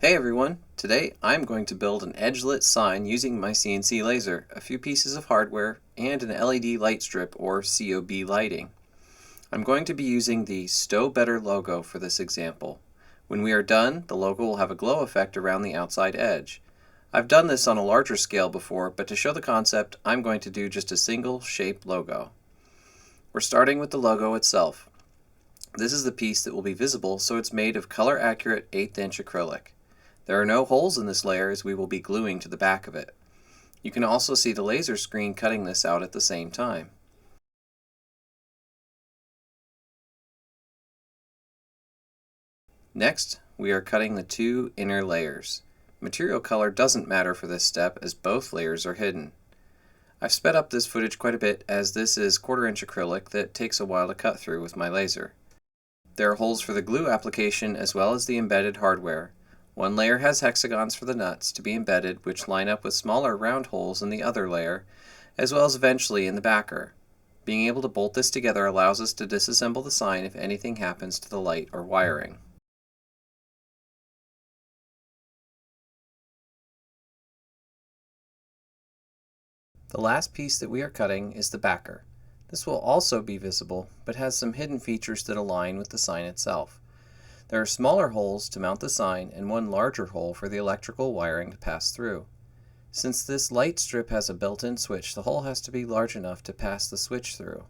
Hey everyone! Today I'm going to build an edge-lit sign using my CNC laser, a few pieces of hardware, and an LED light strip or COB lighting. I'm going to be using the Stow Better logo for this example. When we are done, the logo will have a glow effect around the outside edge. I've done this on a larger scale before, but to show the concept, I'm going to do just a single shape logo. We're starting with the logo itself. This is the piece that will be visible, so it's made of color-accurate 1/8 inch acrylic. There are no holes in this layer as we will be gluing to the back of it. You can also see the laser screen cutting this out at the same time. Next, we are cutting the two inner layers. Material color doesn't matter for this step as both layers are hidden. I've sped up this footage quite a bit as this is 1/4 inch acrylic that takes a while to cut through with my laser. There are holes for the glue application as well as the embedded hardware. One layer has hexagons for the nuts to be embedded, which line up with smaller round holes in the other layer, as well as eventually in the backer. Being able to bolt this together allows us to disassemble the sign if anything happens to the light or wiring. The last piece that we are cutting is the backer. This will also be visible, but has some hidden features that align with the sign itself. There are smaller holes to mount the sign and one larger hole for the electrical wiring to pass through. Since this light strip has a built-in switch, the hole has to be large enough to pass the switch through.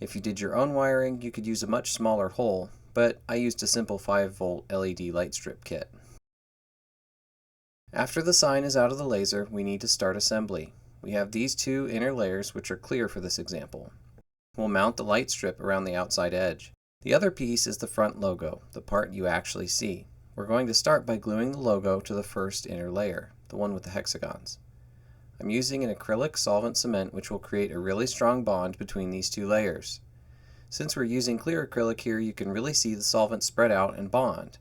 If you did your own wiring, you could use a much smaller hole, but I used a simple 5-volt LED light strip kit. After the sign is out of the laser, we need to start assembly. We have these two inner layers which are clear for this example. We'll mount the light strip around the outside edge. The other piece is the front logo, the part you actually see. We're going to start by gluing the logo to the first inner layer, the one with the hexagons. I'm using an acrylic solvent cement which will create a really strong bond between these two layers. Since we're using clear acrylic here, you can really see the solvent spread out and bond.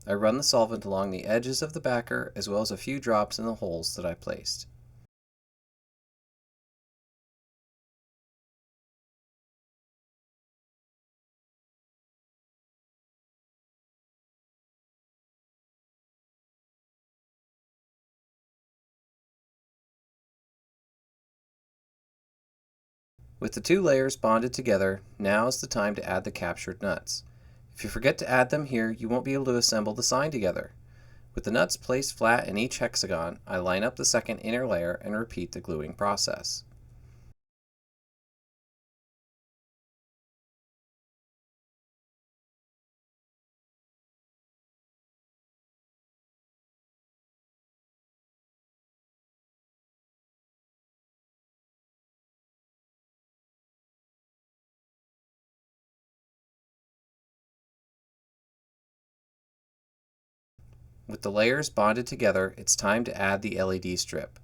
I run the solvent along the edges of the backer as well as a few drops in the holes that I placed. With the two layers bonded together, now is the time to add the captured nuts. If you forget to add them here, you won't be able to assemble the sign together. With the nuts placed flat in each hexagon, I line up the second inner layer and repeat the gluing process. With the layers bonded together, it's time to add the LED strip.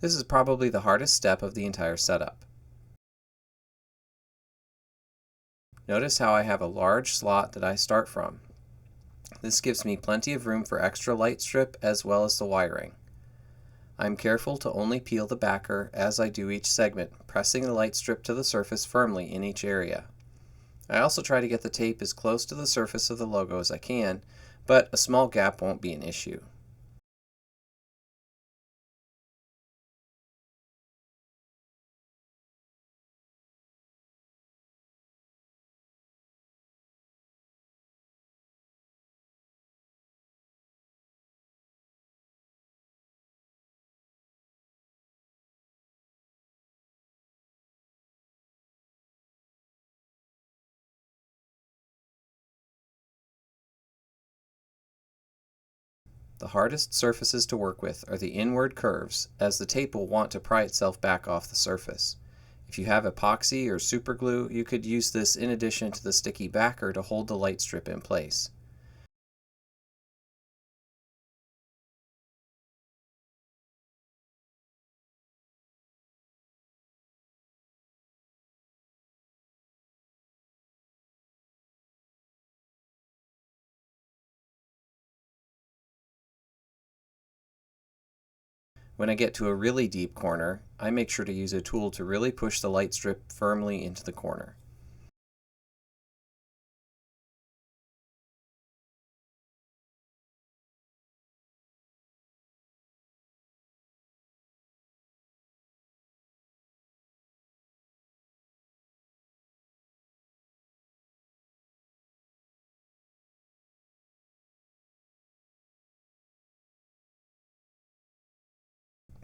This is probably the hardest step of the entire setup. Notice how I have a large slot that I start from. This gives me plenty of room for extra light strip as well as the wiring. I'm careful to only peel the backer as I do each segment, pressing the light strip to the surface firmly in each area. I also try to get the tape as close to the surface of the logo as I can, but a small gap won't be an issue. The hardest surfaces to work with are the inward curves, as the tape will want to pry itself back off the surface. If you have epoxy or super glue, you could use this in addition to the sticky backer to hold the light strip in place. When I get to a really deep corner, I make sure to use a tool to really push the light strip firmly into the corner.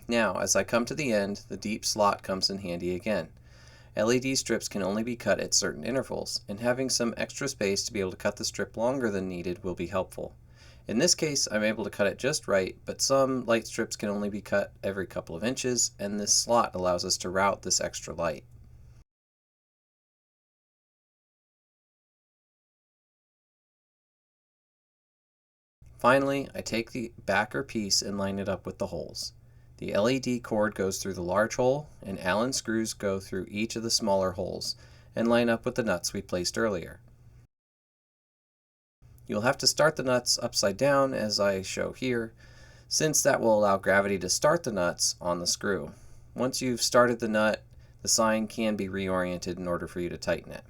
Now, as I come to the end, the deep slot comes in handy again. LED strips can only be cut at certain intervals, and having some extra space to be able to cut the strip longer than needed will be helpful. In this case, I'm able to cut it just right, but some light strips can only be cut every couple of inches, and this slot allows us to route this extra light. Finally, I take the backer piece and line it up with the holes. The LED cord goes through the large hole, and Allen screws go through each of the smaller holes and line up with the nuts we placed earlier. You'll have to start the nuts upside down as I show here, since that will allow gravity to start the nuts on the screw. Once you've started the nut, the sign can be reoriented in order for you to tighten it.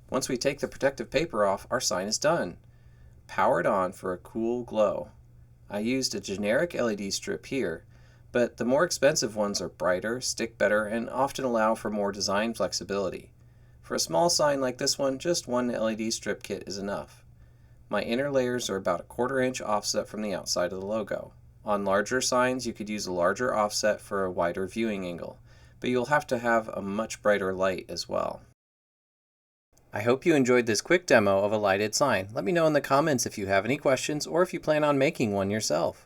Once we take the protective paper off, our sign is done. Powered on for a cool glow. I used a generic LED strip here, but the more expensive ones are brighter, stick better, and often allow for more design flexibility. For a small sign like this one, just one LED strip kit is enough. My inner layers are about a 1/4 inch offset from the outside of the logo. On larger signs, you could use a larger offset for a wider viewing angle, but you'll have to have a much brighter light as well. I hope you enjoyed this quick demo of a lighted sign. Let me know in the comments if you have any questions or if you plan on making one yourself.